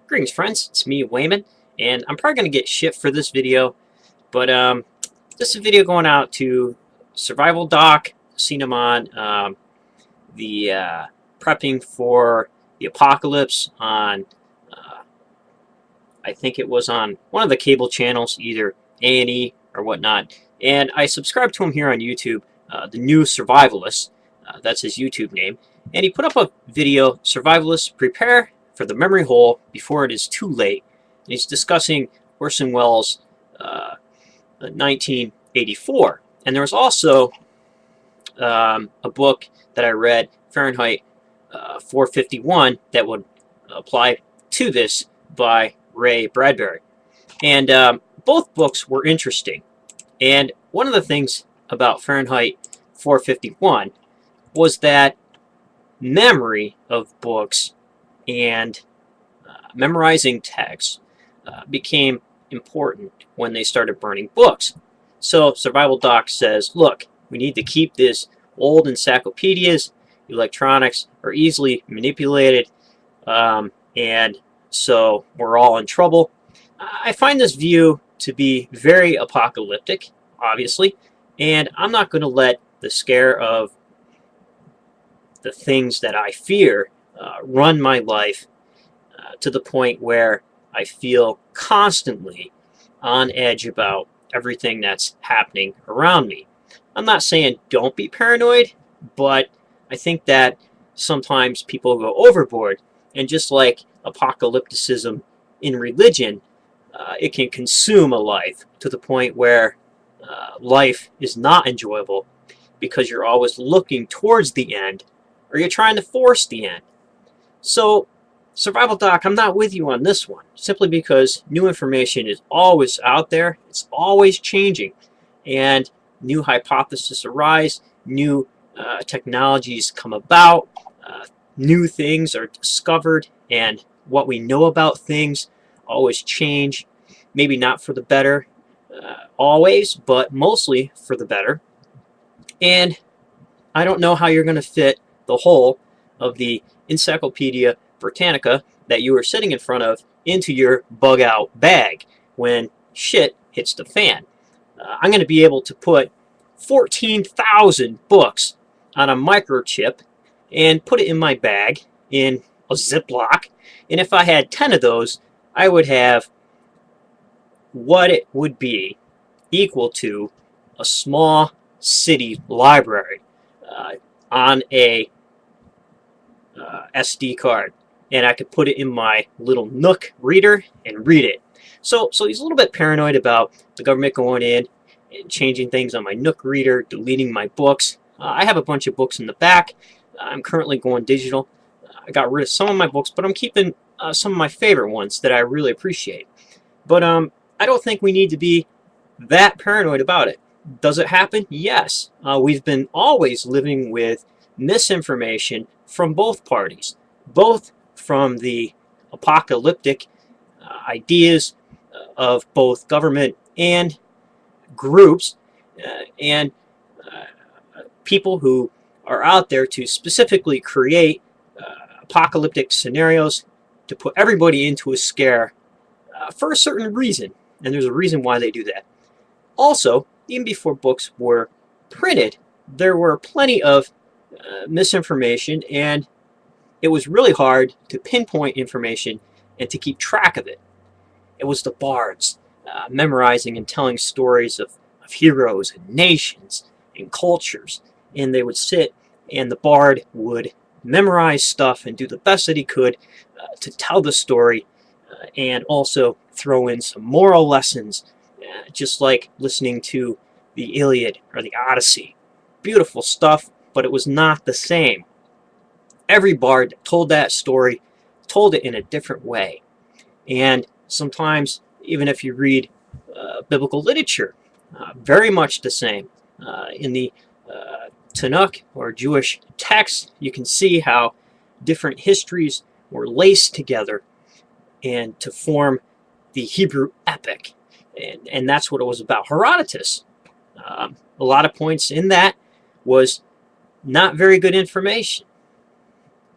Greetings, friends. It's me, Wayman, and I'm probably going to get shit for this video, but this is a video going out to Survival Doc, seen him on the prepping for the apocalypse on, I think it was on one of the cable channels, either A&E or whatnot, and I subscribed to him here on YouTube, the new Survivalists, that's his YouTube name, and he put up a video, Survivalists Prepare for the Memory Hole Before It Is Too Late. And he's discussing Orson Welles' 1984. And there was also a book that I read, Fahrenheit 451, that would apply to this by Ray Bradbury. And both books were interesting. And one of the things about Fahrenheit 451 was that memory of books and memorizing text became important when they started burning books. So Survival Doc says, look, we need to keep this old encyclopedias, electronics are easily manipulated, and so we're all in trouble. I find this view to be very apocalyptic, obviously, and I'm not going to let the scare of the things that I fear run my life to the point where I feel constantly on edge about everything that's happening around me. I'm not saying don't be paranoid, but I think that sometimes people go overboard, and just like apocalypticism in religion, it can consume a life to the point where life is not enjoyable because you're always looking towards the end, or you're trying to force the end. So, Survival Doc, I'm not with you on this one, simply because new information is always out there, it's always changing, and new hypotheses arise, new technologies come about, new things are discovered, and what we know about things always change, maybe not for the better always, but mostly for the better. And I don't know how you're going to fit the whole of the Encyclopedia Britannica that you were sitting in front of into your bug out bag when shit hits the fan. I'm going to be able to put 14,000 books on a microchip and put it in my bag in a Ziploc, and if I had 10 of those, I would have what it would be equal to a small city library on a SD card, and I could put it in my little Nook reader and read it. So he's a little bit paranoid about the government going in and changing things on my Nook reader, deleting my books. I have a bunch of books in the back. I'm currently going digital. I got rid of some of my books, but I'm keeping some of my favorite ones that I really appreciate. But I don't think we need to be that paranoid about it. Does it happen? Yes. We've been always living with misinformation from both parties, both from the apocalyptic ideas of both government and groups and people who are out there to specifically create apocalyptic scenarios to put everybody into a scare for a certain reason, and there's a reason why they do that. Also, even before books were printed, there were plenty of misinformation, and it was really hard to pinpoint information and to keep track of it. It was the bards memorizing and telling stories of heroes and nations and cultures, and they would sit and the bard would memorize stuff and do the best that he could to tell the story and also throw in some moral lessons, just like listening to the Iliad or the Odyssey. Beautiful stuff, but it was not the same. Every bard that told that story told it in a different way. And sometimes, even if you read biblical literature, very much the same. In the Tanakh, or Jewish texts, you can see how different histories were laced together and to form the Hebrew epic. And that's what it was about. Herodotus, a lot of points in that was not very good information.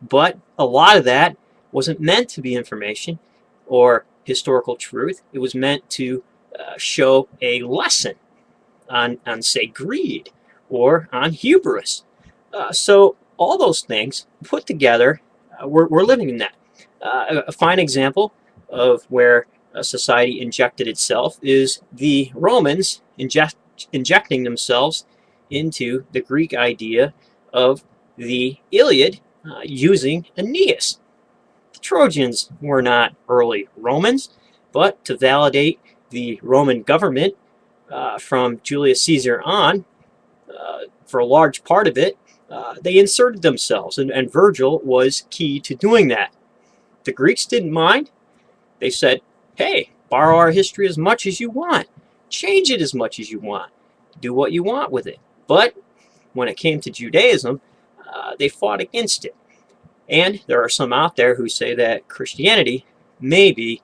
But a lot of that wasn't meant to be information. or historical truth. It was meant to show a lesson on say, greed or on hubris. So all those things put together, we're living in that. A fine example of where society injected itself is the Romans injecting themselves into the Greek idea of the Iliad using Aeneas. The Trojans were not early Romans, but to validate the Roman government from Julius Caesar on, for a large part of it, they inserted themselves, and Virgil was key to doing that. The Greeks didn't mind. They said, hey, borrow our history as much as you want. Change it as much as you want. Do what you want with it. But when it came to Judaism, they fought against it. And there are some out there who say that Christianity may be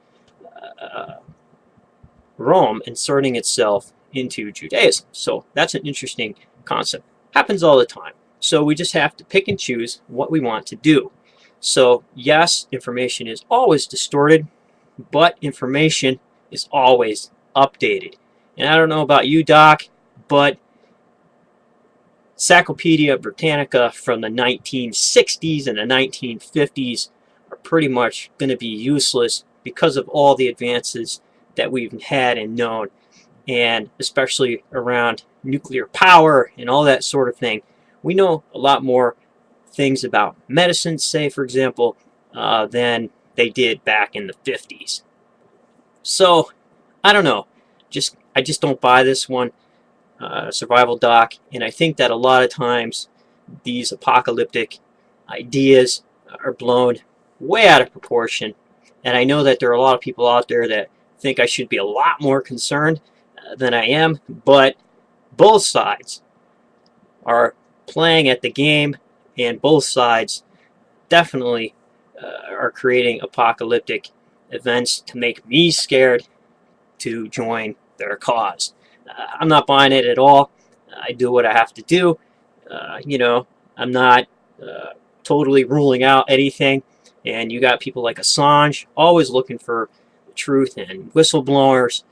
Rome inserting itself into Judaism. So that's an interesting concept. Happens all the time. So we just have to pick and choose what we want to do. So yes, information is always distorted, but information is always updated. And I don't know about you, Doc, but Encyclopedia Britannica from the 1960s and the 1950s are pretty much going to be useless because of all the advances that we've had and known, and especially around nuclear power and all that sort of thing. We know a lot more things about medicine, say, for example, than they did back in the 50s. So, I don't know. I just don't buy this one, survival doc, and I think that a lot of times these apocalyptic ideas are blown way out of proportion, and I know that there are a lot of people out there that think I should be a lot more concerned than I am, but both sides are playing at the game, and both sides definitely are creating apocalyptic events to make me scared to join their cause. I'm not buying it at all. I do what I have to do. I'm not totally ruling out anything. And you got people like Assange always looking for the truth, and whistleblowers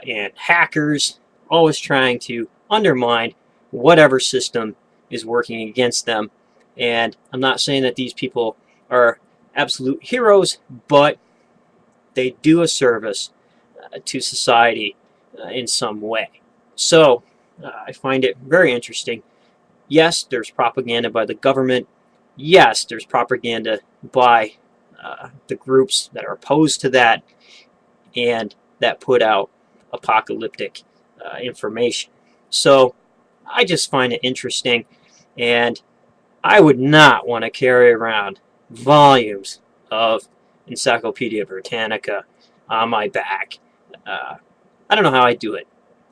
and hackers always trying to undermine whatever system is working against them. And I'm not saying that these people are absolute heroes, but they do a service to society in some way. So I find it very interesting. Yes, there's propaganda by the government. Yes, there's propaganda by the groups that are opposed to that and that put out apocalyptic information. So I just find it interesting, and I would not want to carry around volumes of Encyclopedia Britannica on my back. I don't know how I do it.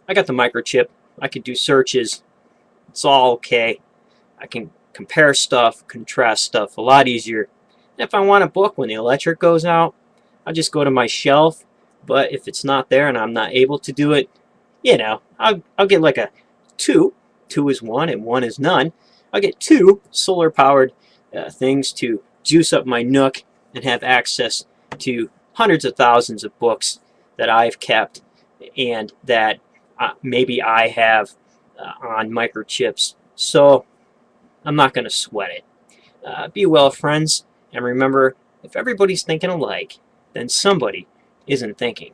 I got the microchip. I could do searches. It's all okay. I can compare stuff, contrast stuff a lot easier. And if I want a book when the electric goes out, I'll just go to my shelf. But if it's not there and I'm not able to do it, I'll get like a 2. 2 is 1 and 1 is none. I'll get 2 solar-powered things to juice up my Nook and have access to hundreds of thousands of books that I've kept and that maybe I have on microchips. So I'm not going to sweat it. Be well, friends, and remember, if everybody's thinking alike, then somebody isn't thinking.